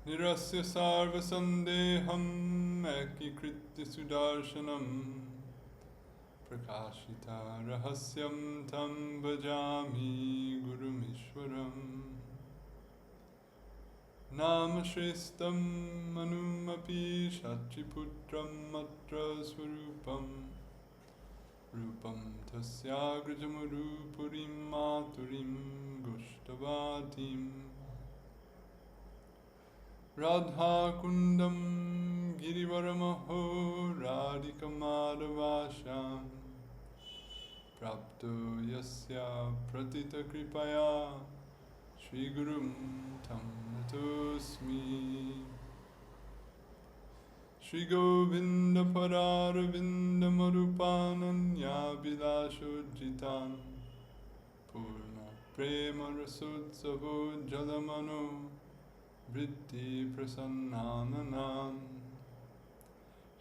nirasya sarva sandeham ekikritya sudarshanam prakashita rahasyam tam bhajami gurumishwaram namashrestam manumapi shachiputram matra swarupam rupam tasya grajamurupurim maturim gushtavatim Radha Kundam Girivaramaho Radhika Madhavasham Prapto Yasya Pratita Kripaya Shri Gurum Tam Natosmi Shri Govinda Pararavinda Marupananya Vilashojitan Purna Prema Rasutsavo Jalamano Vritti Prasannānāṁ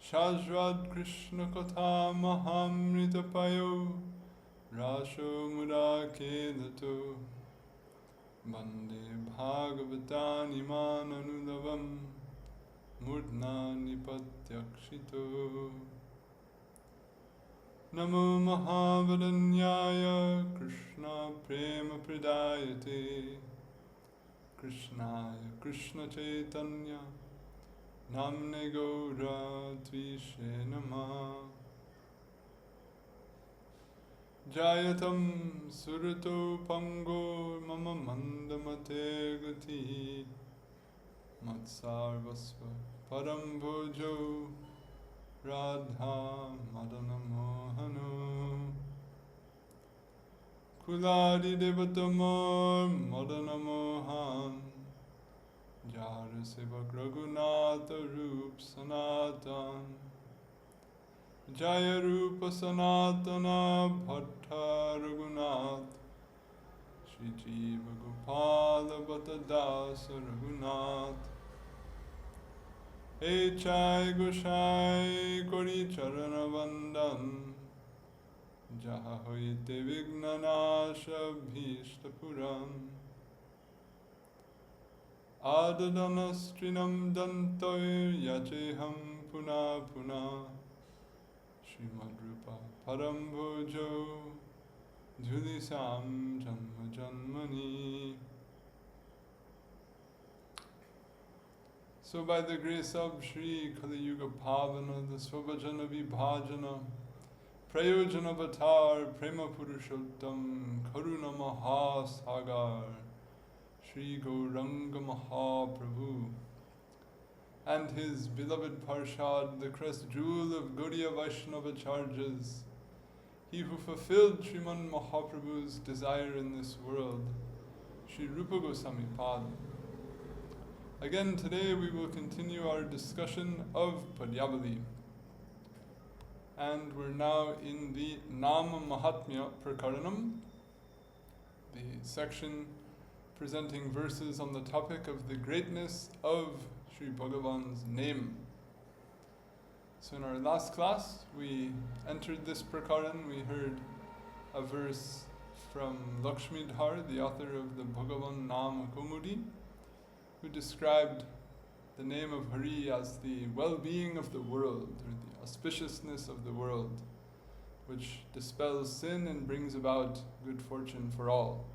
Shajvad Krishna Katha Mahamrita Payo Rasho Murakedato Bande Bhagavatani Mananudavam Murna Nipatyakshito Namo Mahavadanyaya Krishna Prema Pradayate Krishnaya Krishna Chaitanya Namne Gaura Tvishe Namah Jayatam Surato Pango Mama Mandamate Gati Matsarvasva Parambojo Radha Madana Mohano Kuladi Devatamar Madana Mohan Jara Sevak Raghunatha Rup Sanatan Jaya Rupa Sanatana Bhatta Raghunath Shri Jiva Gopala Bhatta Dasa Raghunath Echai Goshai Kori Charana Vandan Jaha hoite vignanasha bhishtapuram Adadanastrinam dantoir yacheham puna puna Srimad Rupa Parambojo Dhulisam Janma Janmani. So by the grace of Shri Kali Yuga Pavana, the Svabhajana Vibhajana Prayojana Prema Purushottam Karuna Mahasagar Shri Gauranga Mahaprabhu and his beloved Parshad, the crest jewel of Gaudiya Vaishnava charges, he who fulfilled Sriman Mahaprabhu's desire in this world, Shri Rupa Goswami Pad. Again today we will continue our discussion of Padyavali. And we're now in the Nama Mahatmya Prakaranam, the section presenting verses on the topic of the greatness of Sri Bhagavan's name. So in our last class, we entered this prakaran, we heard a verse from Lakṣmīdhar, the author of the Bhagavan Nama Kaumudi, who described the name of Hari as the well-being of the world, or the auspiciousness of the world, which dispels sin and brings about good fortune for all.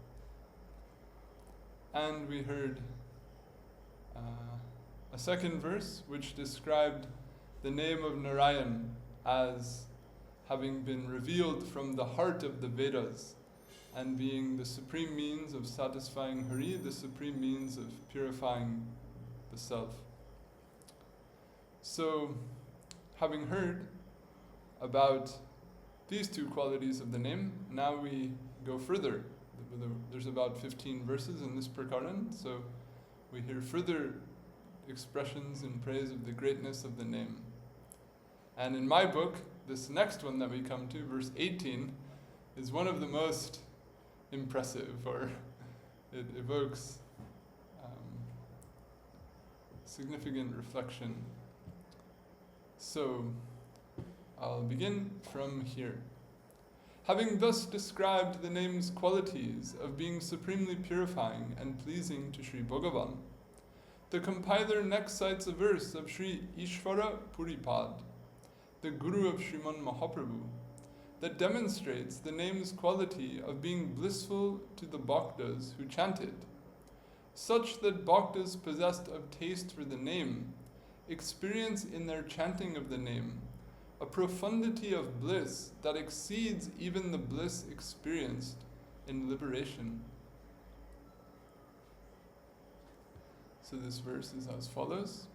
And we heard a second verse which described the name of Narayan as having been revealed from the heart of the Vedas and being the supreme means of satisfying Hari, the supreme means of purifying the self. So, having heard about these two qualities of the name, now we go further. There's about 15 verses in this prakaran, so we hear further expressions in praise of the greatness of the name. And in my book, this next one that we come to, verse 18, is one of the most impressive, or it evokes significant reflection. So, I'll begin from here. Having thus described the name's qualities of being supremely purifying and pleasing to Sri Bhagavan, The compiler next cites a verse of Sri Ishvara Puripad, the Guru of Sriman Mahaprabhu, that demonstrates the name's quality of being blissful to the bhaktas who chant it, such that bhaktas possessed of taste for the name experience in their chanting of the name a profundity of bliss that exceeds even the bliss experienced in liberation. So this verse is as follows.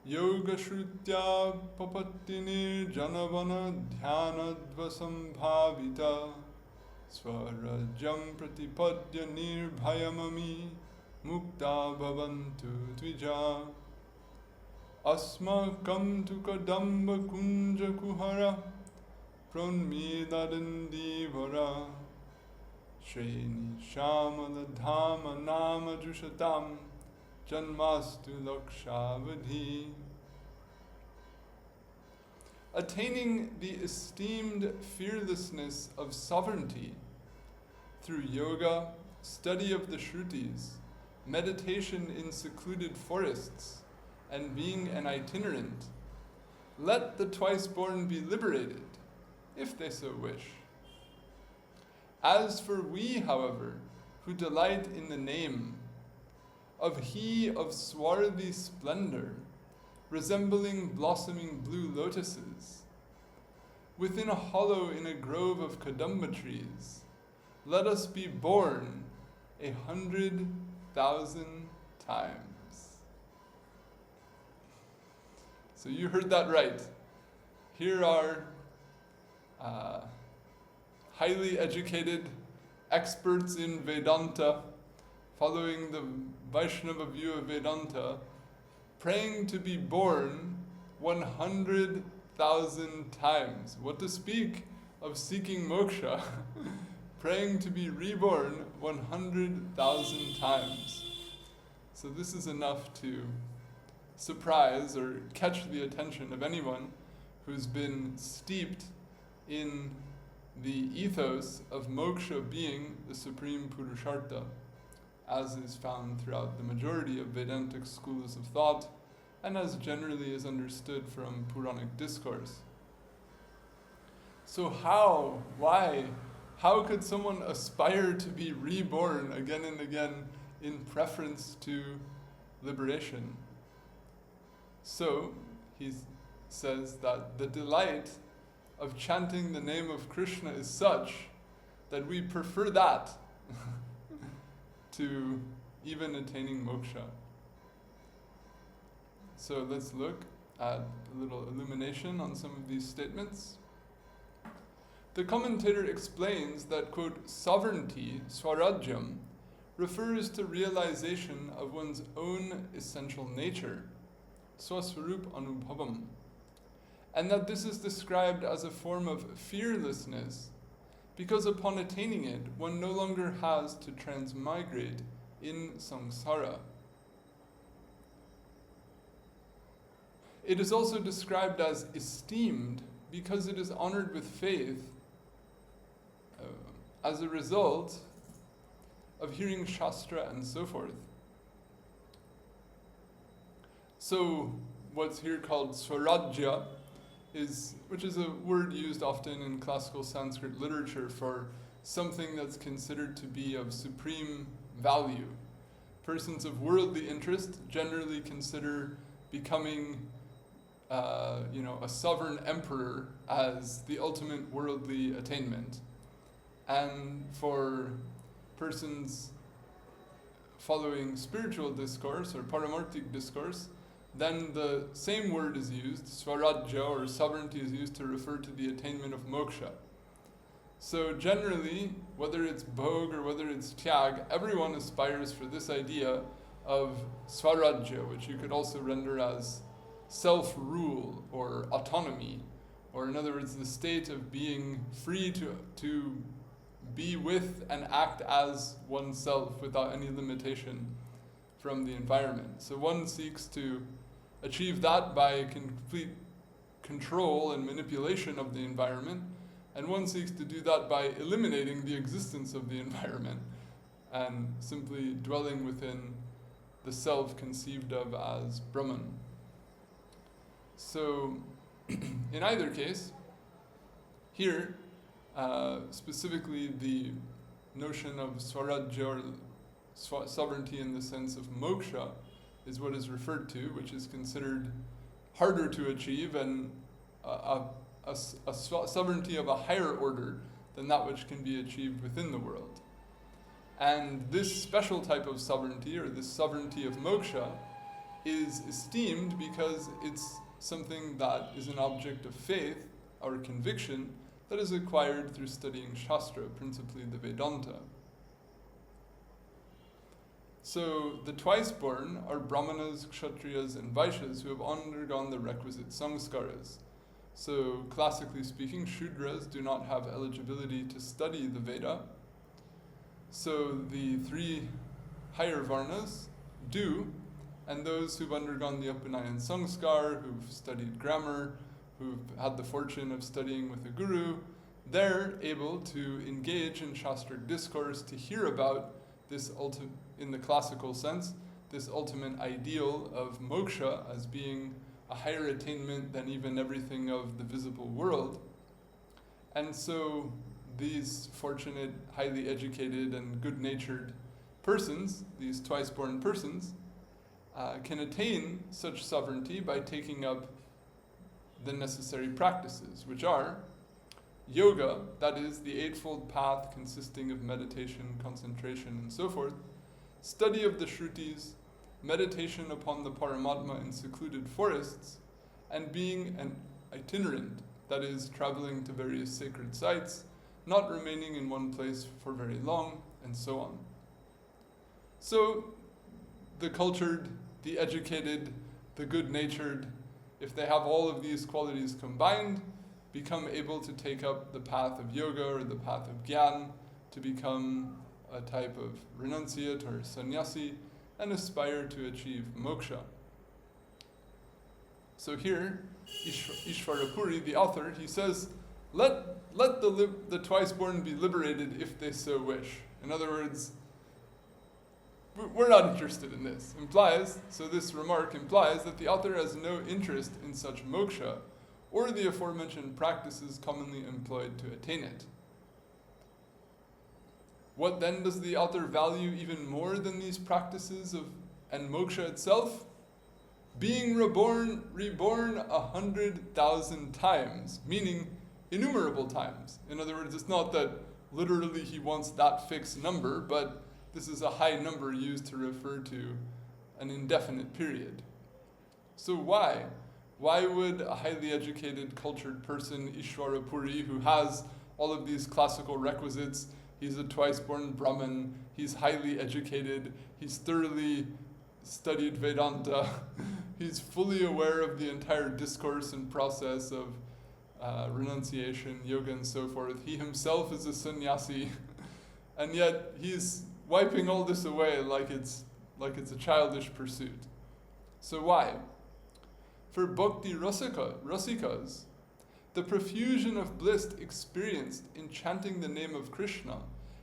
Yoga shrutya papattini janavana dhyanadvasambhavita svārājyaṁ pratipadya nirbhayam muktā bhavantu dvijāḥ asmākaṁ tu kadamba-kuñja-kuhara-pronmīlad-indīvara śreṇī-śyāmala-dhāma-nāma juṣatāṁ janmāstu lakṣāvadhi. Attaining the esteemed fearlessness of sovereignty through yoga, study of the Śrutis, meditation in secluded forests, and being an itinerant, let the twice-born be liberated, if they so wish. As for we, however, who delight in the name of he of swarthy splendor, resembling blossoming blue lotuses, within a hollow in a grove of kadamba trees, let us be born 100,000 times. So you heard that right. Here are highly educated experts in Vedanta, following the Vaishnava view of Vedanta, praying to be born 100,000 times. What to speak of seeking moksha, praying to be reborn 100,000 times. So this is enough to surprise or catch the attention of anyone who's been steeped in the ethos of moksha being the supreme purushartha, as is found throughout the majority of Vedantic schools of thought, and as generally is understood from Puranic discourse. So how could someone aspire to be reborn again and again in preference to liberation? So he says that the delight of chanting the name of Krishna is such that we prefer that to even attaining moksha. So let's look at a little illumination on some of these statements. The commentator explains that, quote, sovereignty, svārājyaṁ, refers to realization of one's own essential nature, swasvarup anubhavam, and that this is described as a form of fearlessness, because upon attaining it, one no longer has to transmigrate in samsara. It is also described as esteemed because it is honored with faith as a result of hearing Shastra and so forth. So what's here called svārājyaṁ, which is a word used often in classical Sanskrit literature for something that's considered to be of supreme value. Persons of worldly interest generally consider becoming a sovereign emperor as the ultimate worldly attainment. And for persons following spiritual discourse or paramartic discourse, then the same word is used, svārājya, or sovereignty, is used to refer to the attainment of moksha. So generally, whether it's bhog or whether it's tyag, everyone aspires for this idea of svārājya, which you could also render as self-rule or autonomy, or in other words, the state of being free to be with and act as oneself without any limitation from the environment. So one seeks to achieve that by complete control and manipulation of the environment, and one seeks to do that by eliminating the existence of the environment and simply dwelling within the self conceived of as Brahman. So, in either case, here, specifically the notion of swarājyaṁ, or sovereignty in the sense of moksha, is what is referred to, which is considered harder to achieve and a sovereignty of a higher order than that which can be achieved within the world. And this special type of sovereignty, or this sovereignty of moksha, is esteemed because it's something that is an object of faith or conviction that is acquired through studying Shastra, principally the Vedanta. So the twice-born are Brahmanas, Kshatriyas, and Vaishyas who have undergone the requisite samskaras. So classically speaking, Shudras do not have eligibility to study the Veda. So the three higher Varnas do, and those who've undergone the Upanayan Samskar, who've studied grammar, who've had the fortune of studying with a guru, they're able to engage in Shastric discourse to hear about this in the classical sense, this ultimate ideal of moksha as being a higher attainment than even everything of the visible world. And so these fortunate, highly educated and good-natured persons, these twice-born persons, can attain such sovereignty by taking up the necessary practices, which are yoga, that is the eightfold path consisting of meditation, concentration, and so forth, study of the Śrutis, meditation upon the Paramatma in secluded forests, and being an itinerant, that is traveling to various sacred sites, not remaining in one place for very long, and so on. So the cultured, the educated, the good-natured, if they have all of these qualities combined, become able to take up the path of yoga or the path of jnana to become a type of renunciate or sannyasi and aspire to achieve moksha. So here, Ishvarapuri, the author, he says, let the twice-born be liberated if they so wish. In other words, we're not interested in this. So this remark implies that the author has no interest in such moksha or the aforementioned practices commonly employed to attain it. What then does the author value even more than these practices and moksha itself? Being reborn 100,000 times, meaning innumerable times. In other words, it's not that literally he wants that fixed number, but this is a high number used to refer to an indefinite period. So why? Why would a highly educated, cultured person, Ishvarapuri, who has all of these classical requisites, he's a twice-born Brahmin, he's highly educated, he's thoroughly studied Vedanta, he's fully aware of the entire discourse and process of renunciation, yoga, and so forth. He himself is a sannyasi, and yet he's wiping all this away like it's a childish pursuit. So why? For bhakti rasikas, the profusion of bliss experienced in chanting the name of Krishna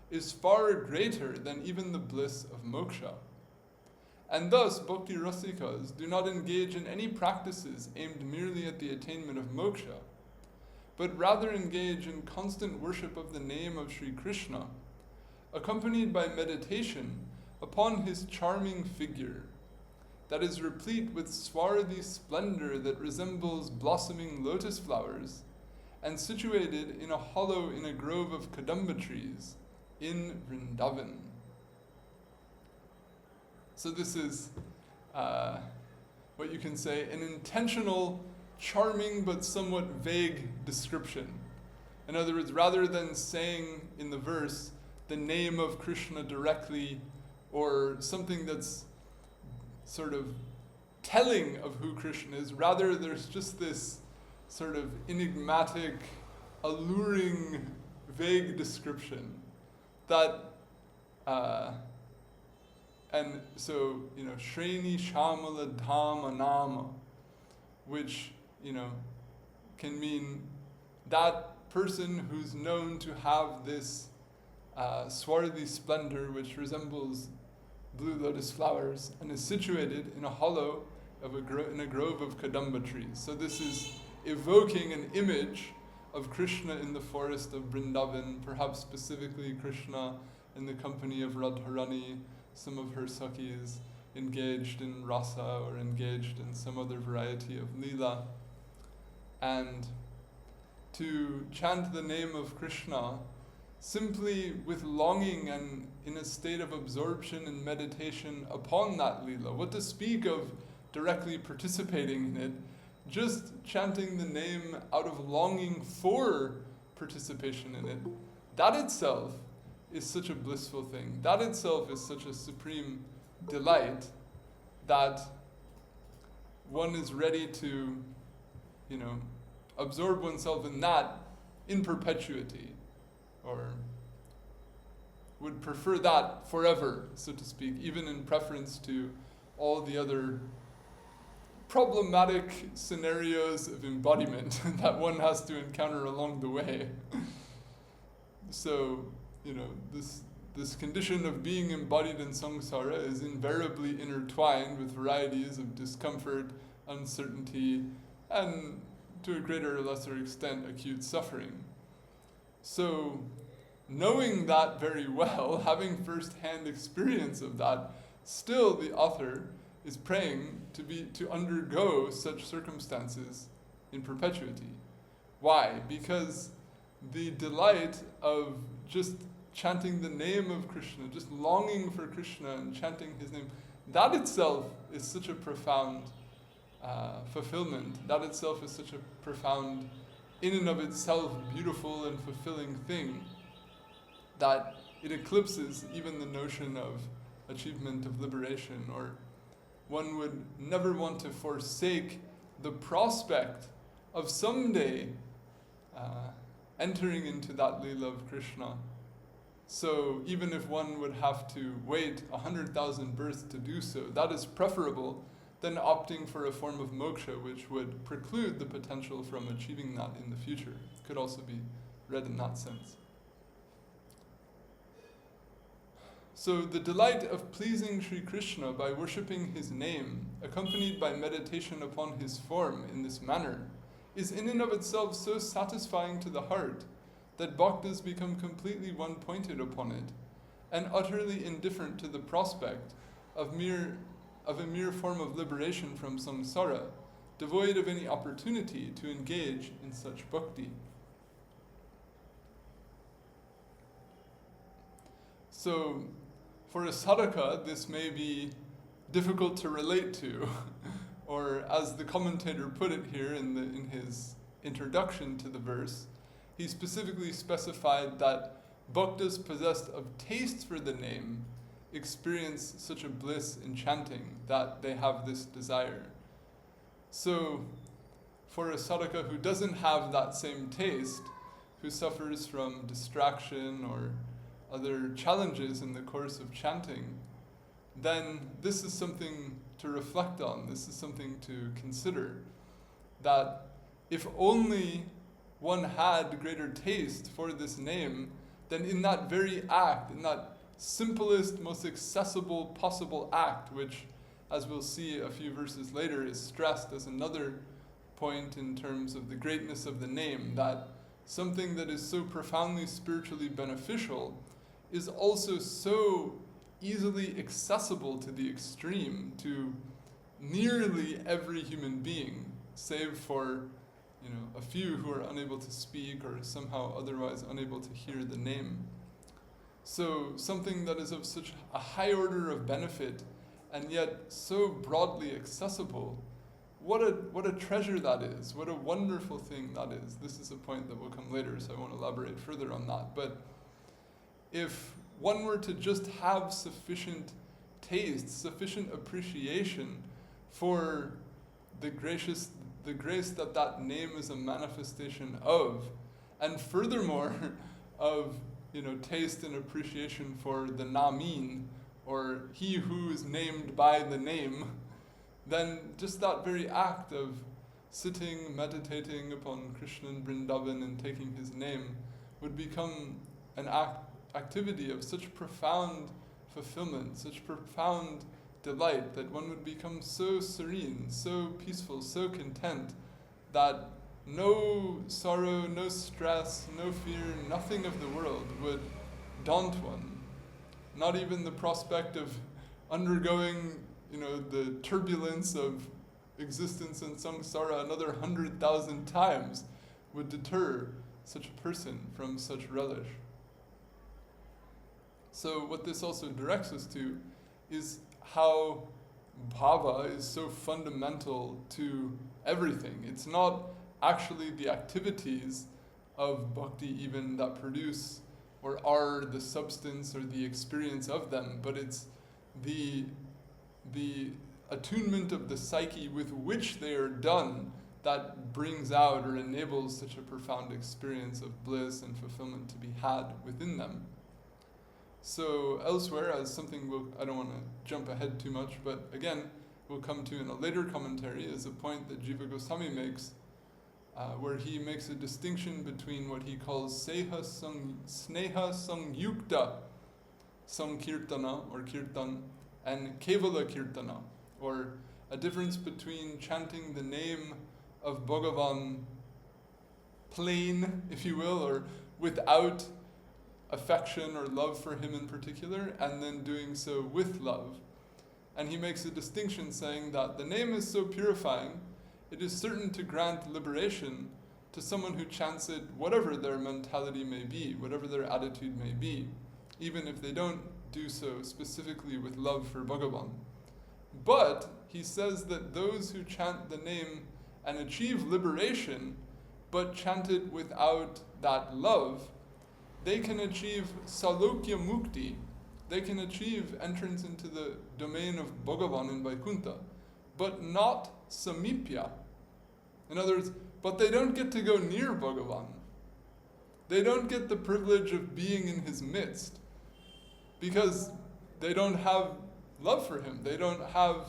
is far greater than even the bliss of moksha. And thus, bhakti rasikas do not engage in any practices aimed merely at the attainment of moksha, but rather engage in constant worship of the name of Sri Krishna, accompanied by meditation upon his charming figure, that is replete with swarthy splendor that resembles blossoming lotus flowers, and situated in a hollow in a grove of kadamba trees in Vrindavan. So this is what you can say, an intentional, charming but somewhat vague description. In other words, rather than saying in the verse the name of Krishna directly, or something that's sort of telling of who Krishna is, rather there's just this sort of enigmatic, alluring, vague description that, and so, śreṇī-śyāmala-dhāma-nāma, which, can mean that person who's known to have this swarthy splendor which resembles blue lotus flowers, and is situated in a hollow of in a grove of kadamba trees. So this is evoking an image of Krishna in the forest of Vrindavan, perhaps specifically Krishna in the company of Radharani, some of her sakhis, engaged in rasa or engaged in some other variety of lila. And to chant the name of Krishna simply with longing and in a state of absorption and meditation upon that lila, what to speak of directly participating in it, just chanting the name out of longing for participation in it, that itself is such a blissful thing. That itself is such a supreme delight that one is ready to, absorb oneself in that in perpetuity, or would prefer that forever, so to speak, even in preference to all the other problematic scenarios of embodiment that one has to encounter along the way. So, this condition of being embodied in samsara is invariably intertwined with varieties of discomfort, uncertainty, and to a greater or lesser extent, acute suffering. So, knowing that very well, having first-hand experience of that, still the author is praying to undergo such circumstances in perpetuity. Why? Because the delight of just chanting the name of Krishna, just longing for Krishna and chanting his name, that itself is such a profound fulfillment. That itself is such a profound, in and of itself, beautiful and fulfilling thing that it eclipses even the notion of achievement of liberation, or one would never want to forsake the prospect of someday entering into that lila of Krishna. So even if one would have to wait 100,000 births to do so, that is preferable than opting for a form of moksha which would preclude the potential from achieving that in the future. It could also be read in that sense. So the delight of pleasing Sri Krishna by worshipping his name, accompanied by meditation upon his form in this manner, is in and of itself so satisfying to the heart that bhaktas become completely one-pointed upon it, and utterly indifferent to the prospect of a mere form of liberation from samsara, devoid of any opportunity to engage in such bhakti. So, for a sadhaka, this may be difficult to relate to, or as the commentator put it here in his introduction to the verse, he specifically specified that bhaktas possessed of taste for the name experience such a bliss in chanting that they have this desire. So, for a sadhaka who doesn't have that same taste, who suffers from distraction or other challenges in the course of chanting, then this is something to reflect on, this is something to consider, that if only one had greater taste for this name, then in that very act, in that simplest, most accessible possible act, which, as we'll see a few verses later, is stressed as another point in terms of the greatness of the name, that something that is so profoundly spiritually beneficial is also so easily accessible to the extreme to nearly every human being, save for a few who are unable to speak or somehow otherwise unable to hear the name. So something that is of such a high order of benefit and yet so broadly accessible, what a treasure that is, what a wonderful thing that is. This is a point that will come later, so I won't elaborate further on that. But if one were to just have sufficient taste, sufficient appreciation for the grace that name is a manifestation of, and furthermore of taste and appreciation for the namin, or he who is named by the name, then just that very act of sitting, meditating upon Krishna in Vrindavan and taking his name would become an activity of such profound fulfillment, such profound delight, that one would become so serene, so peaceful, so content, that no sorrow, no stress, no fear, nothing of the world would daunt one. Not even the prospect of undergoing, the turbulence of existence in samsara another 100,000 times would deter such a person from such relish. So what this also directs us to is how bhava is so fundamental to everything. It's not actually the activities of bhakti even that produce or are the substance or the experience of them, but it's the attunement of the psyche with which they are done that brings out or enables such a profound experience of bliss and fulfillment to be had within them. So elsewhere, as something I don't want to jump ahead too much, but again, we'll come to in a later commentary, is a point that Jiva Goswami makes, where he makes a distinction between what he calls sneha sangyukta sankirtana or kirtan and kevala kirtana, or a difference between chanting the name of Bhagavan plain, if you will, or without affection or love for him in particular, and then doing so with love. And he makes a distinction saying that the name is so purifying, it is certain to grant liberation to someone who chants it, whatever their mentality may be, whatever their attitude may be, even if they don't do so specifically with love for Bhagavan. But he says that those who chant the name and achieve liberation, but chant it without that love, they can achieve salokya mukti. They can achieve entrance into the domain of Bhagavan in Vaikuntha, but not samipya. In other words, but they don't get to go near Bhagavan. They don't get the privilege of being in his midst, because they don't have love for him. They don't have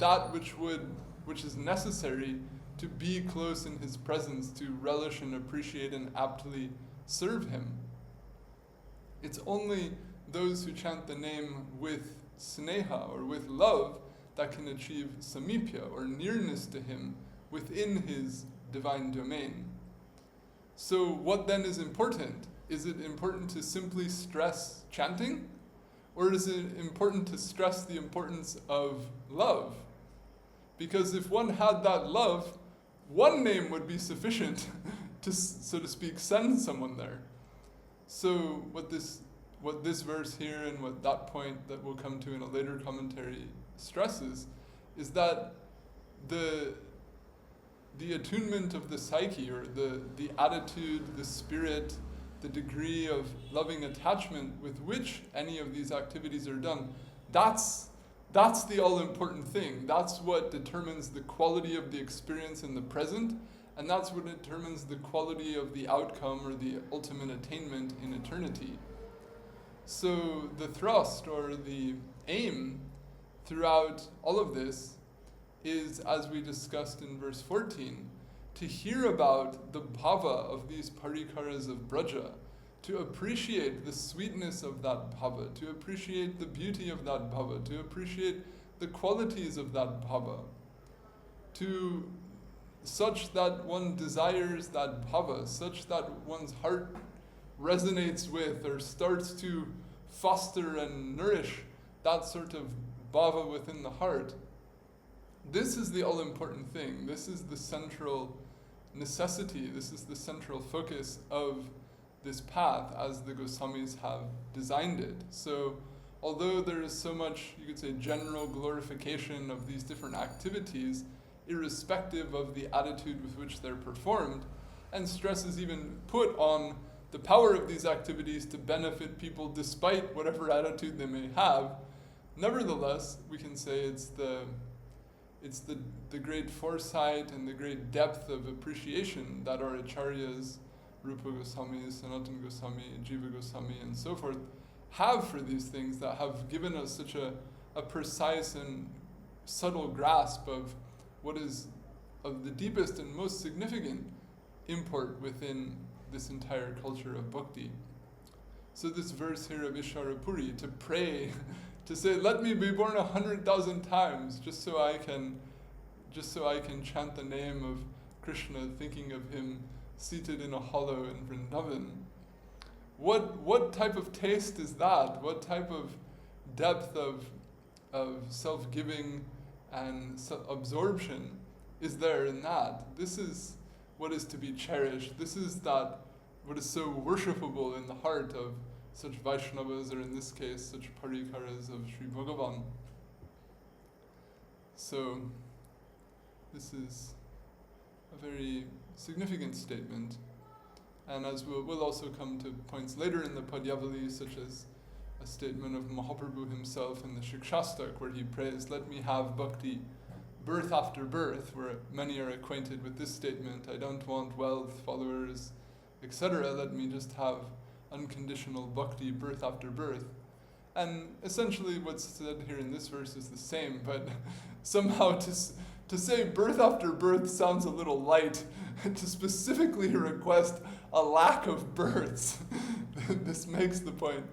that which is necessary to be close in his presence, to relish and appreciate and aptly serve him. It's only those who chant the name with sneha or with love that can achieve samipya or nearness to him within his divine domain. So what then is important? Is it important to simply stress chanting? Or is it important to stress the importance of love? Because if one had that love, one name would be sufficient to, so to speak, send someone there. So what this verse here and what that point that we'll come to in a later commentary stresses is that the attunement of the psyche, or the attitude, the spirit, the degree of loving attachment with which any of these activities are done, that's the all-important thing. That's what determines the quality of the experience in the present, and that's what determines the quality of the outcome or the ultimate attainment in eternity. So the thrust or the aim throughout all of this is, as we discussed in verse 14, to hear about the bhava of these parikaras of Braja, to appreciate the sweetness of that bhava, to appreciate the beauty of that bhava, to appreciate the qualities of that bhava, to such that one desires that bhava, such that one's heart resonates with or starts to foster and nourish that sort of bhava within the heart. This is the all-important thing. This is the central necessity. This is the central focus of this path as the Goswamis have designed it. So although there is so much, you could say, general glorification of these different activities, irrespective of the attitude with which they're performed, and stress is even put on the power of these activities to benefit people despite whatever attitude they may have, nevertheless, we can say it's the great foresight and the great depth of appreciation that our acharyas, Rupa Goswami, Sanatana Goswami, Jiva Goswami, and so forth, have for these things, that have given us such a precise and subtle grasp of what is of the deepest and most significant import within this entire culture of bhakti. So this verse here of Ishwarapuri, to pray, to say, let me be born 100,000 times, just so I can chant the name of Krishna, thinking of him seated in a hollow in Vrindavan. What type of taste is that? What type of depth of self-giving and absorption is there in that? This is what is to be cherished. This is what is so worshipable in the heart of such Vaishnavas, or in this case, such parikaras of Sri Bhagavan. So, this is a very significant statement. And as we'll also come to points later in the Padyavali, such as a statement of Mahaprabhu himself in the Shikshastak, where he prays, let me have bhakti birth after birth, where many are acquainted with this statement, I don't want wealth, followers, etc. Let me just have unconditional bhakti birth after birth. And essentially what's said here in this verse is the same, but somehow to say birth after birth sounds a little light. To specifically request a lack of births, this makes the point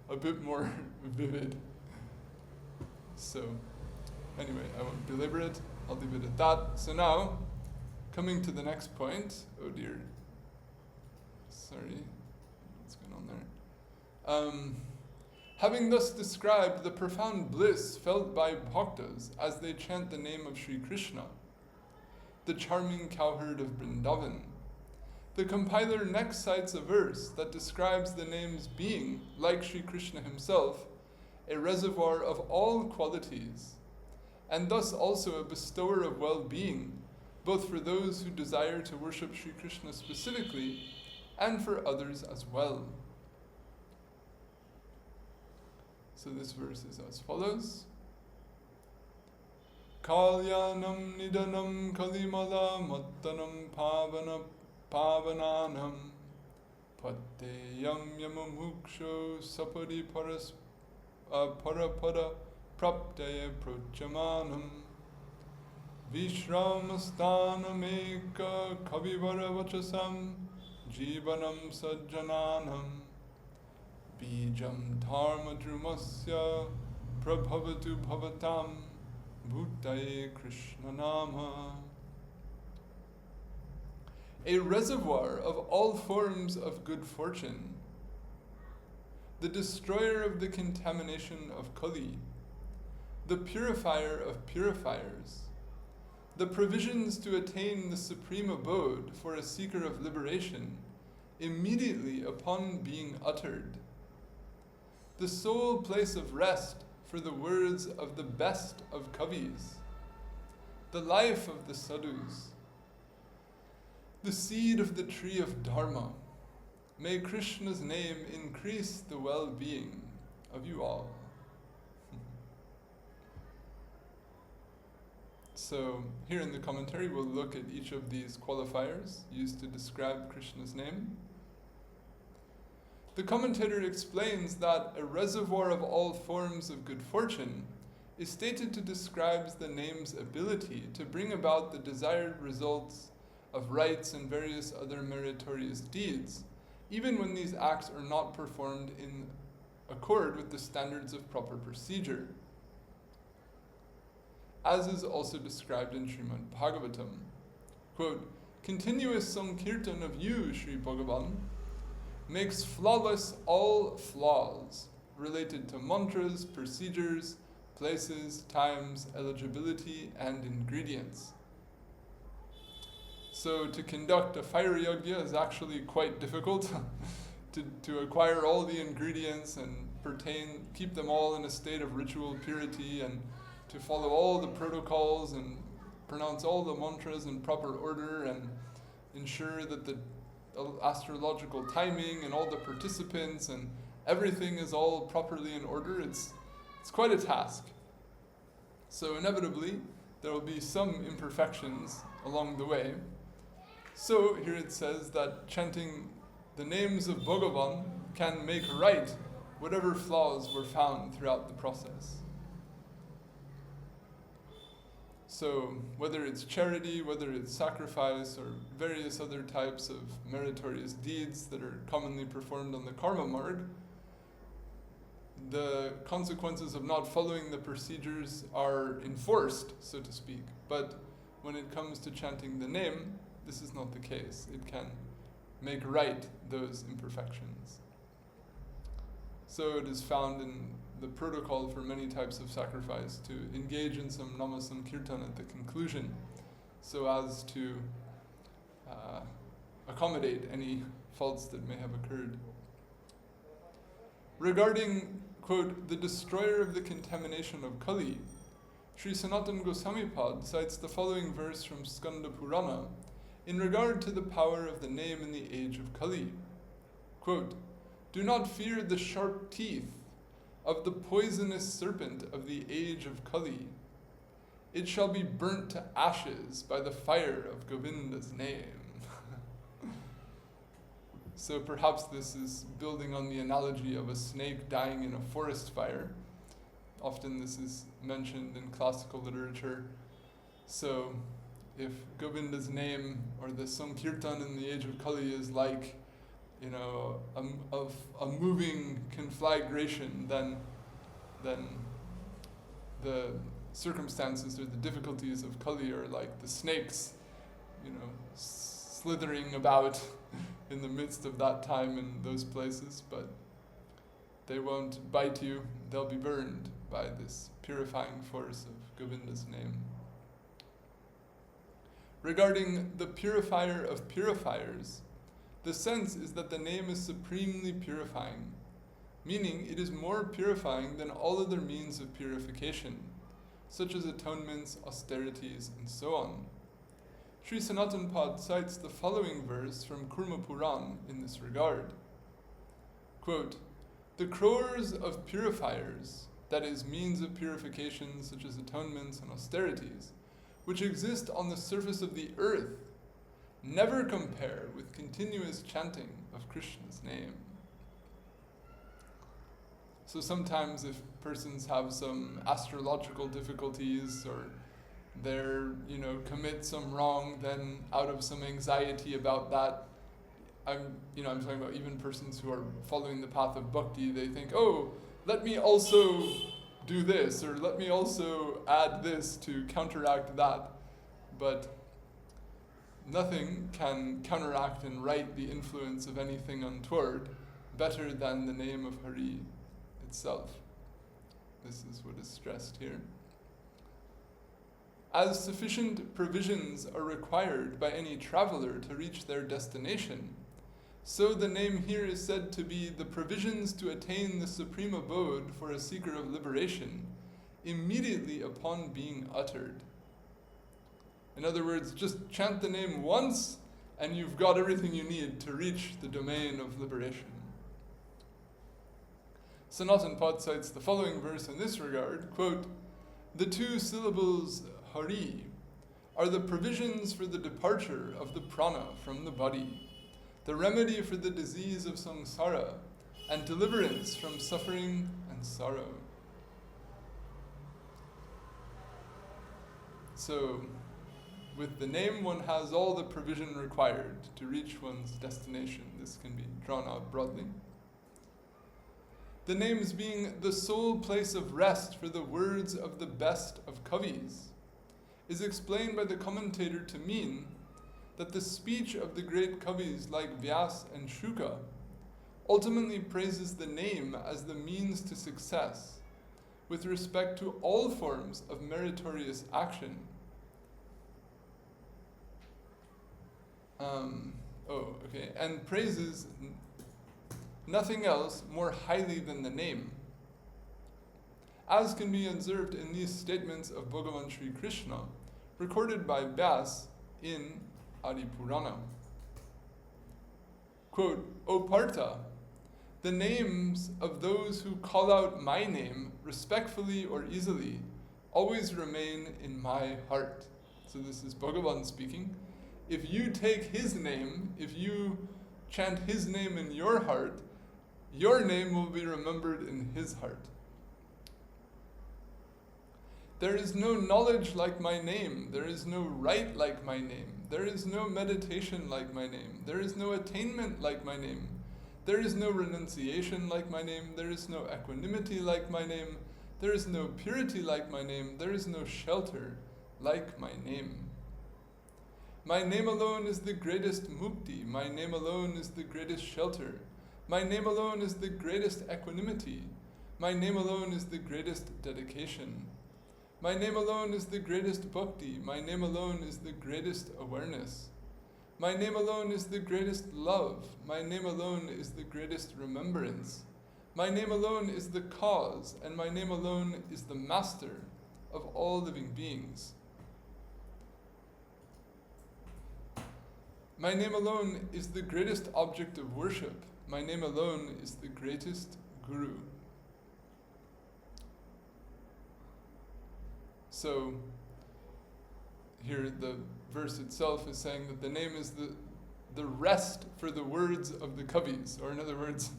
a bit more vivid. So, anyway, I won't belabor it. I'll leave it at that. So now, coming to the next point. Oh dear. Sorry. What's going on there? Having thus described the profound bliss felt by bhaktas as they chant the name of Sri Krishna, the charming cowherd of Vrindavan, the compiler next cites a verse that describes the name's being, like Sri Krishna himself, a reservoir of all qualities, and thus also a bestower of well-being, both for those who desire to worship Sri Krishna specifically, and for others as well. So this verse is as follows. Kalyāṇānāṁ nidanam kali-mala-mathanaṁ pavanānaṁ patyayam yamamuksho sapadi parapada-prāptaye prochamanam viśrāma-sthānam kavi-vara-vacasāṁ jivanam sajjanānam bijam dharma-drumasya prabhavatu bhavatam muktā kṛṣṇa-nāma. A reservoir of all forms of good fortune, the destroyer of the contamination of Kali, the purifier of purifiers, the provisions to attain the supreme abode for a seeker of liberation immediately upon being uttered, the sole place of rest for the words of the best of kavis, the life of the sadhus, the seed of the tree of dharma. May Krishna's name increase the well-being of you all. So here in the commentary we'll look at each of these qualifiers used to describe Krishna's name. The commentator explains that a reservoir of all forms of good fortune is stated to describe the name's ability to bring about the desired results of rites and various other meritorious deeds, even when these acts are not performed in accord with the standards of proper procedure, as is also described in Srimad Bhagavatam. Quote, continuous sankirtan of you, Sri Bhagavan, makes flawless all flaws related to mantras, procedures, places, times, eligibility, and ingredients. So to conduct a fire yajna is actually quite difficult to acquire all the ingredients and keep them all in a state of ritual purity, and to follow all the protocols and pronounce all the mantras in proper order and ensure that the astrological timing and all the participants and everything is all properly in order. It's quite a task. So inevitably there will be some imperfections along the way. So here it says that chanting the names of Bhagavan can make right whatever flaws were found throughout the process. So whether it's charity, whether it's sacrifice, or various other types of meritorious deeds that are commonly performed on the karma marg, the consequences of not following the procedures are enforced, so to speak. But when it comes to chanting the name, this is not the case. It can make right those imperfections. So it is found in the protocol for many types of sacrifice to engage in some nama sankirtan at the conclusion, so as to accommodate any faults that may have occurred. Regarding, quote, the destroyer of the contamination of Kali, Sri Sanatana Goswami Pad cites the following verse from Skanda Purana in regard to the power of the name in the age of Kali. Quote, do not fear the sharp teeth of the poisonous serpent of the age of Kali. It shall be burnt to ashes by the fire of Govinda's name. So perhaps this is building on the analogy of a snake dying in a forest fire. Often this is mentioned in classical literature. So if Govinda's name or the Sankirtan in the age of Kali is like, a moving conflagration, then the circumstances or the difficulties of Kali are like the snakes, slithering about in the midst of that time in those places, but they won't bite you, they'll be burned by this purifying force of Govinda's name. Regarding the purifier of purifiers, the sense is that the name is supremely purifying, meaning it is more purifying than all other means of purification, such as atonements, austerities, and so on. Sri Sanatana Pad cites the following verse from Kurma Puran in this regard. Quote, the crores of purifiers, that is, means of purification such as atonements and austerities, which exist on the surface of the earth, never compare with continuous chanting of Krishna's name. So sometimes if persons have some astrological difficulties or they're, commit some wrong, then out of some anxiety about that, I'm talking about even persons who are following the path of bhakti, they think, oh, let me also do this, or let me also add this to counteract that. But nothing can counteract and right the influence of anything untoward better than the name of Hari itself. This is what is stressed here. As sufficient provisions are required by any traveler to reach their destination, so the name here is said to be the provisions to attain the supreme abode for a seeker of liberation immediately upon being uttered. In other words, just chant the name once and you've got everything you need to reach the domain of liberation. Sanatana Pad cites the following verse in this regard, quote, the two syllables Hari are the provisions for the departure of the prana from the body, the remedy for the disease of samsara, and deliverance from suffering and sorrow. So, with the name one has all the provision required to reach one's destination. This can be drawn out broadly. The names being the sole place of rest for the words of the best of kavis is explained by the commentator to mean that the speech of the great kavis like Vyas and Shuka ultimately praises the name as the means to success with respect to all forms of meritorious action. And praises nothing else more highly than the name, as can be observed in these statements of Bhagavan Sri Krishna, recorded by Vyas in Adi Purana. Quote, O Partha, the names of those who call out my name respectfully or easily always remain in my heart. So this is Bhagavan speaking. If you take his name, if you chant his name in your heart, your name will be remembered in his heart. There is no knowledge like my name. There is no right like my name. There is no meditation like my name. There is no attainment like my name. There is no renunciation like my name. There is no equanimity like my name. There is no purity like my name. There is no shelter like my name. My name alone is the greatest mukti. My name alone is the greatest shelter. My name alone is the greatest equanimity. My name alone is the greatest dedication. My name alone is the greatest bhakti. My name alone is the greatest awareness. My name alone is the greatest love. My name alone is the greatest remembrance. My name alone is the cause, and my name alone is the master of all living beings. My name alone is the greatest object of worship. My name alone is the greatest guru. So, here the verse itself is saying that the name is the rest for the words of the kavis, or in other words,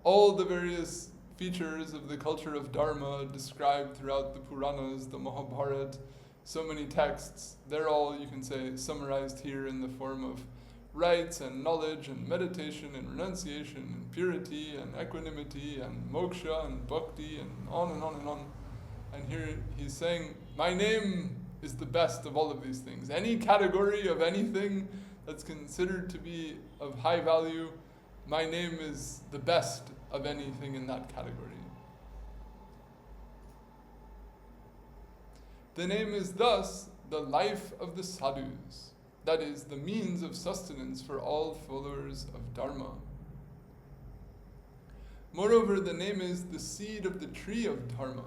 all the various features of the culture of Dharma described throughout the Puranas, the Mahabharata, so many texts, they're all, you can say, summarized here in the form of rights and knowledge and meditation and renunciation and purity and equanimity and moksha and bhakti and on and on and on. And here he's saying, my name is the best of all of these things. Any category of anything that's considered to be of high value, my name is the best of anything in that category. The name is thus the life of the sadhus, that is, the means of sustenance for all followers of Dharma. Moreover, the name is the seed of the tree of Dharma,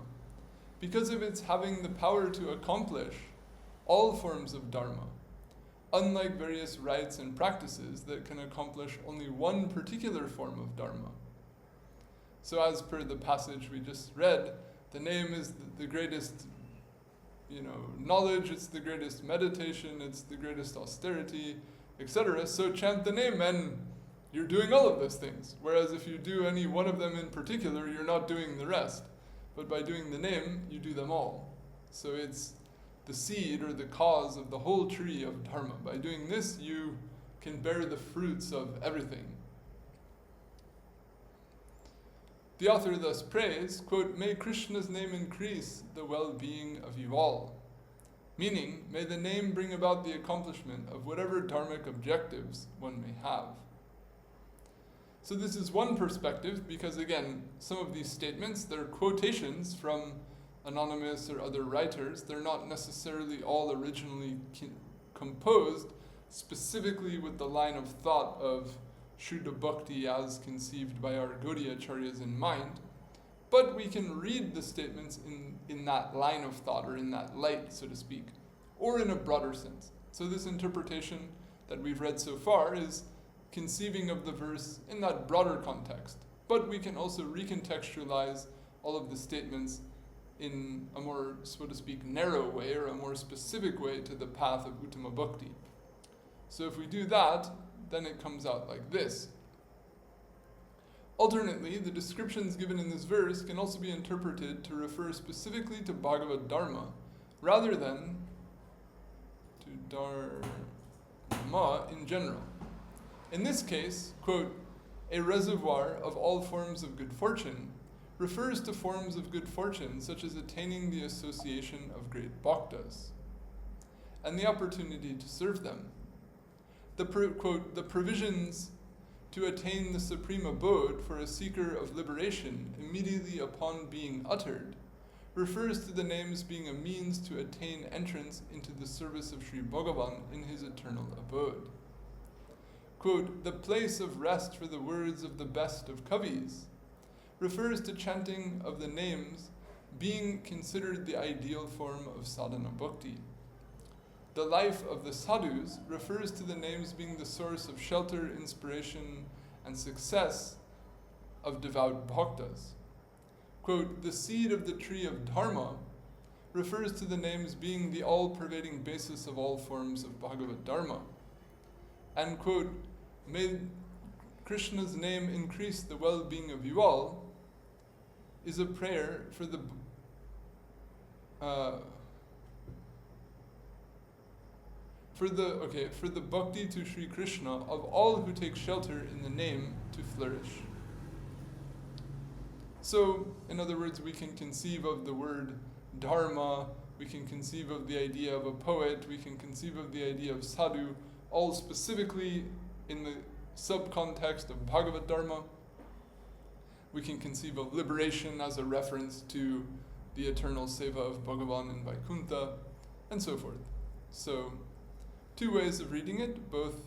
because of its having the power to accomplish all forms of Dharma, unlike various rites and practices that can accomplish only one particular form of Dharma. So as per the passage we just read, the name is the greatest knowledge, it's the greatest meditation, it's the greatest austerity, etc. So chant the name and you're doing all of those things. Whereas if you do any one of them in particular, you're not doing the rest. But by doing the name, you do them all. So it's the seed or the cause of the whole tree of Dharma. By doing this, you can bear the fruits of everything. The author thus prays, quote, "May Krishna's name increase the well-being of you all." Meaning, may the name bring about the accomplishment of whatever dharmic objectives one may have. So this is one perspective because, again, some of these statements, they're quotations from anonymous or other writers. They're not necessarily all originally composed specifically with the line of thought of Shuddha Bhakti as conceived by our Gaudiya Acharyas in mind, but we can read the statements in that line of thought, or in that light, so to speak, or in a broader sense. So this interpretation that we've read so far is conceiving of the verse in that broader context, but we can also recontextualize all of the statements in a more, so to speak, narrow way, or a more specific way to the path of Uttama Bhakti. So if we do that, then it comes out like this. Alternately, the descriptions given in this verse can also be interpreted to refer specifically to Bhagavad Dharma, rather than to Dharma in general. In this case, quote, "a reservoir of all forms of good fortune," refers to forms of good fortune such as attaining the association of great bhaktas, and the opportunity to serve them. Quote, "the provisions to attain the supreme abode for a seeker of liberation immediately upon being uttered," refers to the names being a means to attain entrance into the service of Sri Bhagavan in his eternal abode. Quote, "the place of rest for the words of the best of kavis," refers to chanting of the names being considered the ideal form of sadhana bhakti. The life of the sadhus refers to the names being the source of shelter, inspiration, and success of devout bhaktas. Quote, "the seed of the tree of dharma," refers to the names being the all-pervading basis of all forms of Bhagavad Dharma. And quote, "may Krishna's name increase the well-being of you all," is a prayer for for the bhakti to Sri Krishna of all who take shelter in the name to flourish. So, in other words, we can conceive of the word dharma, we can conceive of the idea of a poet, we can conceive of the idea of sadhu, all specifically in the subcontext of Bhagavad Dharma. We can conceive of liberation as a reference to the eternal seva of Bhagavan in Vaikuntha, and so forth. So, two ways of reading it. Both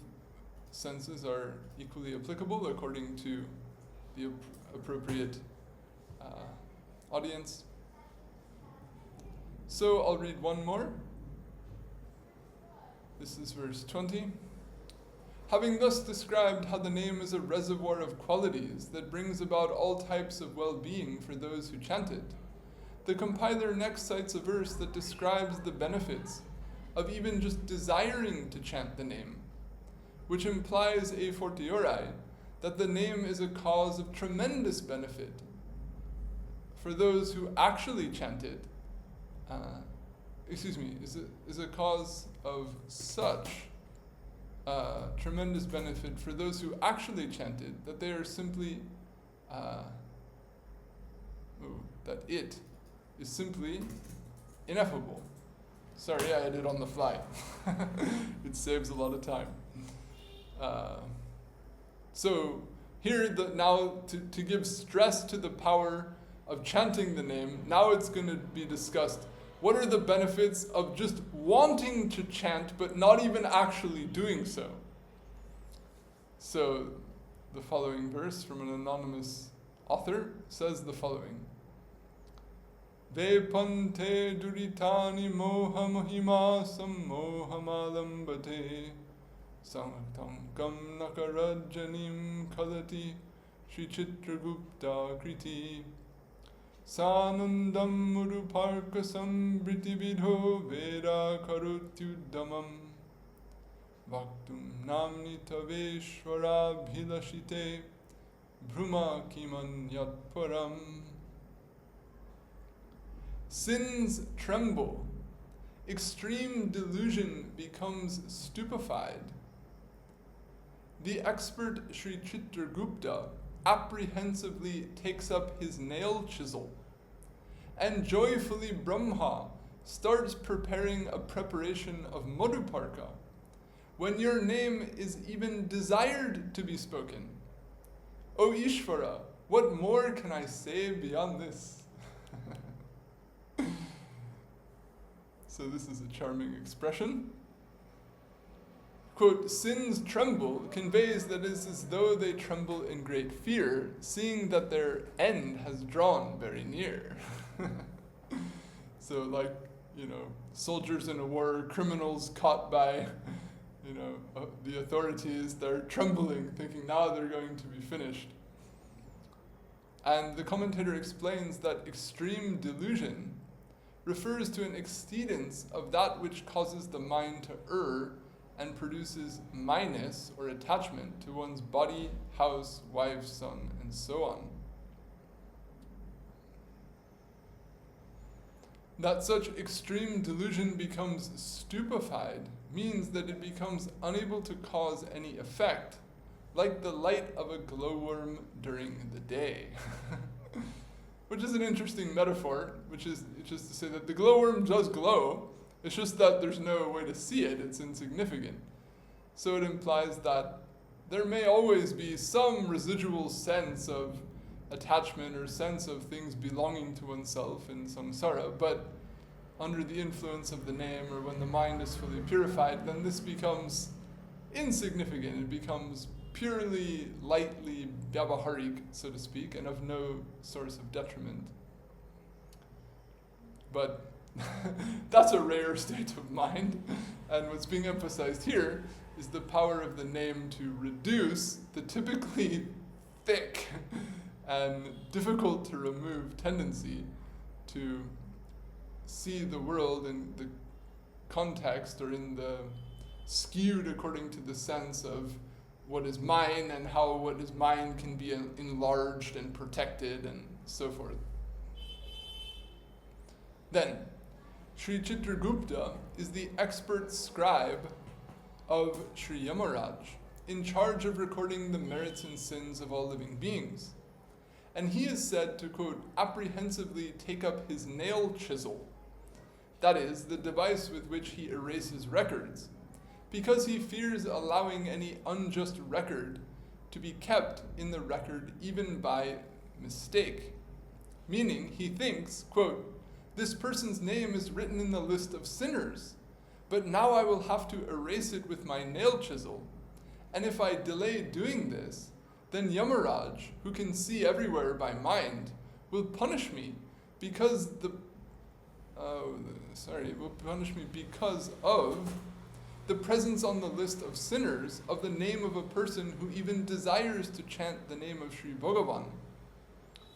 senses are equally applicable according to the appropriate audience. So I'll read one more. This is verse 20. Having thus described how the name is a reservoir of qualities that brings about all types of well-being for those who chant it, the compiler next cites a verse that describes the benefits of even just desiring to chant the name, which implies a fortiori that the name is a cause of tremendous benefit for those who actually chant it. Is a cause of such tremendous benefit for those who actually chant it that they are simply that it is simply ineffable. Sorry, I did it on the fly. It saves a lot of time. So here, now to give stress to the power of chanting the name, now it's going to be discussed. What are the benefits of just wanting to chant but not even actually doing so? So the following verse from an anonymous author says the following. Vepante duritani moha mohima sammohamalambate sankam nakarajjanim kalati Sri Chitragupta kriti Sanandam muruparkasam britividho veda karutyudamam Vaktum namni taveshvara bhilashite Brahma kiman yatparam. Sins tremble, extreme delusion becomes stupefied. The expert Sri Chitragupta apprehensively takes up his nail chisel, and joyfully Brahma starts preparing a preparation of Madhuparka, when your name is even desired to be spoken. O Ishvara, what more can I say beyond this? So this is a charming expression. Quote, sins tremble conveys that it is as though they tremble in great fear, seeing that their end has drawn very near. So like, soldiers in a war, criminals caught by, the authorities, they're trembling, thinking now they're going to be finished. And the commentator explains that extreme delusion refers to an exceedance of that which causes the mind to err and produces minus or attachment to one's body, house, wife, son, and so on. That such extreme delusion becomes stupefied means that it becomes unable to cause any effect, like the light of a glowworm during the day. Which is an interesting metaphor, which is just to say that the glowworm does glow, it's just that there's no way to see it, it's insignificant. So it implies that there may always be some residual sense of attachment or sense of things belonging to oneself in samsara, but under the influence of the name or when the mind is fully purified, then this becomes insignificant. It becomes purely, lightly vyavaharik, so to speak, and of no source of detriment. But that's a rare state of mind, and what's being emphasized here is the power of the name to reduce the typically thick and difficult to remove tendency to see the world in the context or in the skewed according to the sense of what is mine and how what is mine can be enlarged and protected and so forth. Then, Sri Chitragupta is the expert scribe of Sri Yamaraj, in charge of recording the merits and sins of all living beings. And he is said to, quote, apprehensively take up his nail chisel, that is, the device with which he erases records, because he fears allowing any unjust record to be kept in the record even by mistake. Meaning, he thinks, quote, this person's name is written in the list of sinners, but now I will have to erase it with my nail chisel. And if I delay doing this, then Yamaraj, who can see everywhere by mind, will punish me because of the presence on the list of sinners of the name of a person who even desires to chant the name of Sri Bhagavan.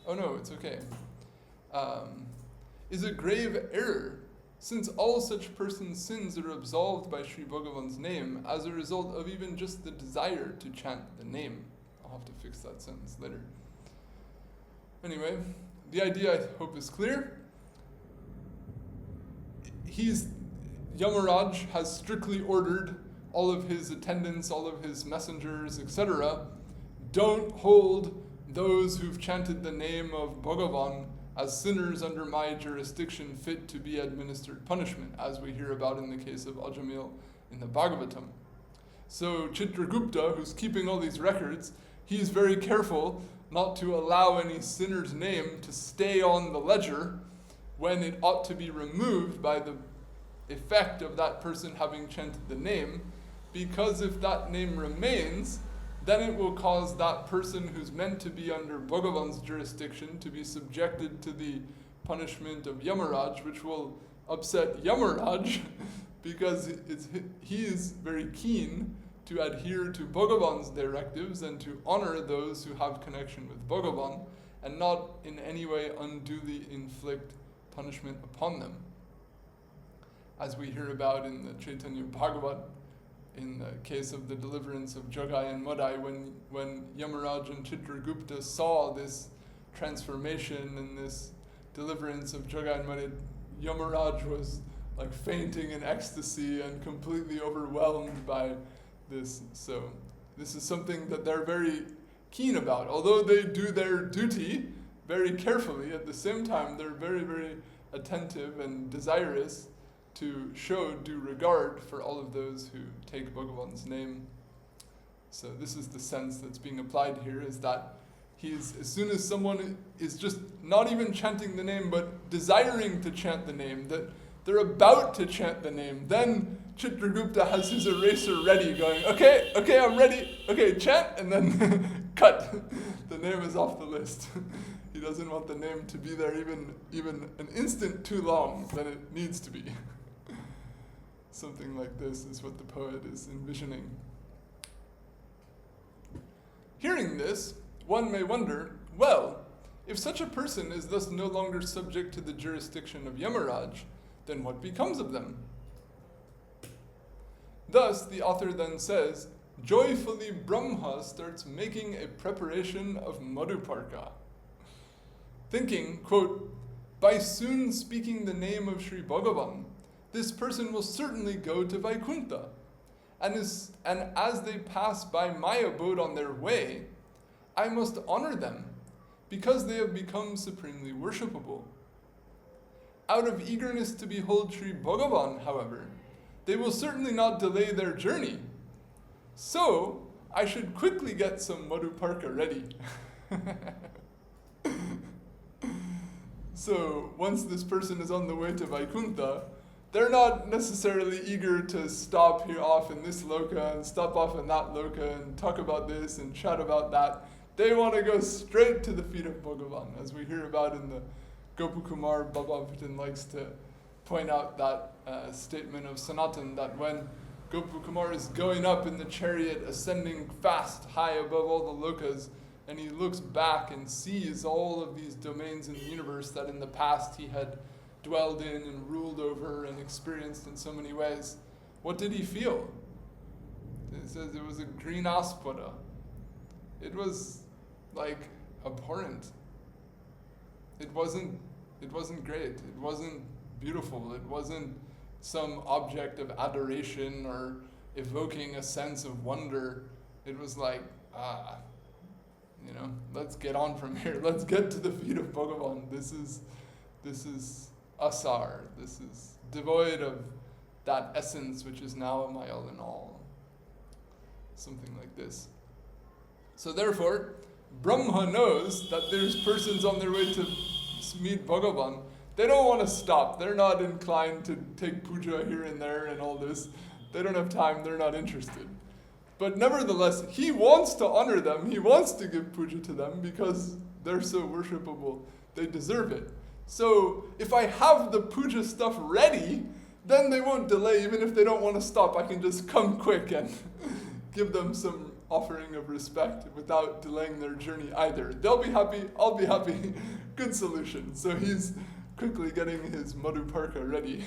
Oh no, it's okay. Is a grave error, since all such persons' sins are absolved by Sri Bhagavan's name as a result of even just the desire to chant the name. I'll have to fix that sentence later. Anyway, the idea I hope is clear. Yamaraj has strictly ordered all of his attendants, all of his messengers, etc. Don't hold those who've chanted the name of Bhagavan as sinners under my jurisdiction fit to be administered punishment, as we hear about in the case of Ajamil in the Bhagavatam. So Chitragupta, who's keeping all these records, he's very careful not to allow any sinner's name to stay on the ledger when it ought to be removed by the effect of that person having chanted the name, because if that name remains, then it will cause that person who's meant to be under Bhagavan's jurisdiction to be subjected to the punishment of Yamaraj, which will upset Yamaraj because he is very keen to adhere to Bhagavan's directives and to honor those who have connection with Bhagavan and not in any way unduly inflict punishment upon them. As we hear about in the Chaitanya Bhagavat, in the case of the deliverance of Jagai and Madai, when Yamaraj and Chitragupta saw this transformation and this deliverance of Jagai and Madai, Yamaraj was like fainting in ecstasy and completely overwhelmed by this. So this is something that they're very keen about. Although they do their duty very carefully, at the same time they're very, very attentive and desirous to show due regard for all of those who take Bhagavan's name. So this is the sense that's being applied here, is that as soon as someone is just not even chanting the name, but desiring to chant the name, that they're about to chant the name, then Chitragupta has his eraser ready, going, okay, I'm ready, okay, chant, and then cut. The name is off the list. He doesn't want the name to be there even an instant too long than it needs to be. Something like this is what the poet is envisioning. Hearing this, one may wonder, well, if such a person is thus no longer subject to the jurisdiction of Yamaraj, then what becomes of them? Thus, the author then says, joyfully Brahma starts making a preparation of Madhuparka, thinking, quote, by soon speaking the name of Sri Bhagavan, this person will certainly go to Vaikuntha, and as they pass by my abode on their way, I must honor them, because they have become supremely worshipable. Out of eagerness to behold Sri Bhagavan, however, they will certainly not delay their journey. So, I should quickly get some Madhuparka ready. So, once this person is on the way to Vaikuntha, they're not necessarily eager to stop here off in this loka and stop off in that loka and talk about this and chat about that. They want to go straight to the feet of Bhagavan, as we hear about in the Gopakumar. Bhagavatam likes to point out that statement of Sanatan, that when Gopakumar is going up in the chariot, ascending fast, high above all the lokas, and he looks back and sees all of these domains in the universe that in the past he had dwelled in and ruled over and experienced in so many ways. What did he feel? It says it was a green aspada. It was like abhorrent. It wasn't great. It wasn't beautiful. It wasn't some object of adoration or evoking a sense of wonder. It was like, let's get on from here. Let's get to the feet of Bhagavan. This is asar. This is devoid of that essence which is now my all in all. Something like this. So therefore, Brahma knows that there's persons on their way to meet Bhagavan. They don't want to stop. They're not inclined to take puja here and there and all this. They don't have time. They're not interested. But nevertheless, he wants to honor them. He wants to give puja to them because they're so worshipable. They deserve it. So if I have the puja stuff ready, then they won't delay. Even if they don't want to stop, I can just come quick and give them some offering of respect without delaying their journey either. They'll be happy, I'll be happy. Good solution. So he's quickly getting his madhuparka ready.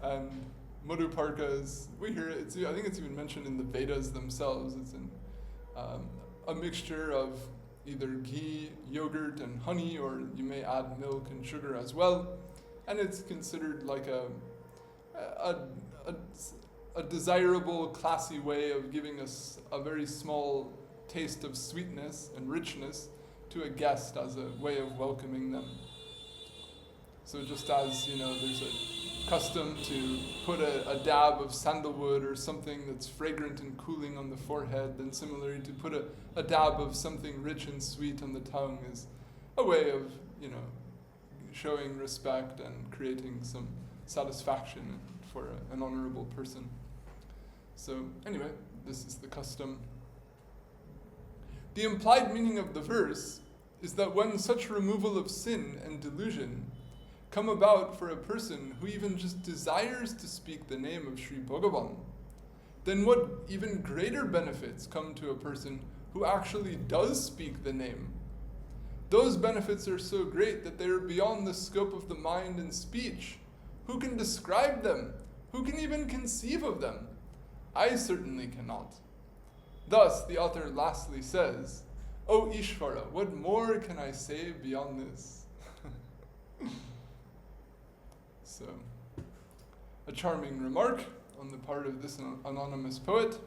And madhuparka is, we hear it, I think it's even mentioned in the Vedas themselves. It's a mixture of either ghee, yogurt, and honey, or you may add milk and sugar as well. And it's considered like a desirable, classy way of giving us a very small taste of sweetness and richness to a guest as a way of welcoming them. So just as, there's a custom to put a dab of sandalwood or something that's fragrant and cooling on the forehead, then similarly to put a dab of something rich and sweet on the tongue is a way of, showing respect and creating some satisfaction for an honorable person. So anyway, this is the custom. The implied meaning of the verse is that when such removal of sin and delusion come about for a person who even just desires to speak the name of Sri Bhagavan, then what even greater benefits come to a person who actually does speak the name? Those benefits are so great that they are beyond the scope of the mind and speech. Who can describe them? Who can even conceive of them? I certainly cannot. Thus, the author lastly says, O Ishvara, what more can I say beyond this? So, a charming remark on the part of this anonymous poet.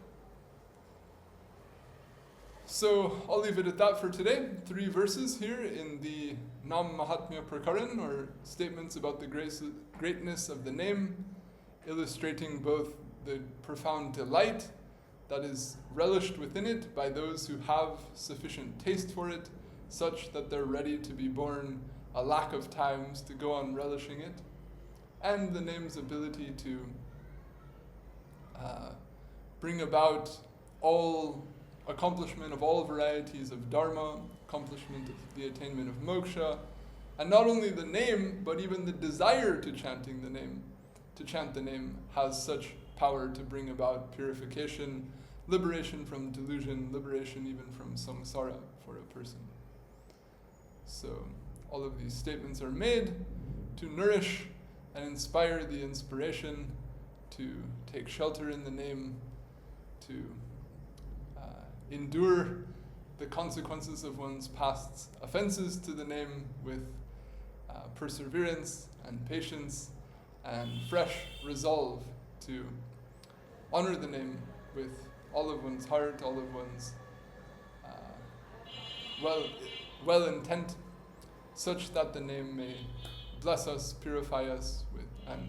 So, I'll leave it at that for today. 3 verses here in the Nam Mahatmya Prakaran, or statements about the greatness of the name, illustrating both the profound delight that is relished within it by those who have sufficient taste for it, such that they're ready to be born a lack of times to go on relishing it, and the name's ability to bring about all accomplishment of all varieties of dharma, accomplishment of the attainment of moksha, and not only the name, but even the desire to chant the name has such power to bring about purification, liberation from delusion, liberation even from samsara for a person. So all of these statements are made to nourish and inspire the inspiration to take shelter in the name, to endure the consequences of one's past offenses to the name with perseverance and patience and fresh resolve to honor the name with all of one's heart, all of one's well intent, such that the name may bless us, purify us, and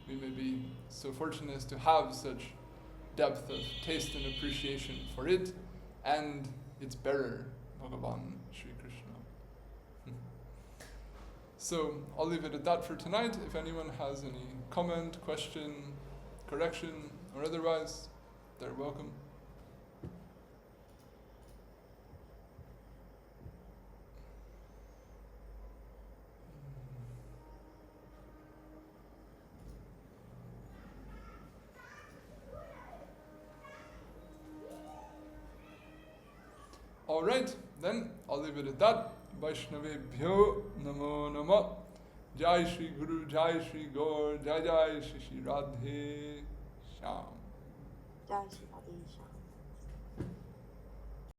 we may be so fortunate as to have such depth of taste and appreciation for it and its bearer, Bhagavan Sri Krishna. So I'll leave it at that for tonight. If anyone has any comment, question, correction, or otherwise, they're welcome. All right, then I'll leave it at that. Vaishnavebhyo namo nama. Jai Shri Guru, Jai Shri Gaur, Jai Jai Shri Shri Radhe Shyam. Jai Shri Radhe Shyam.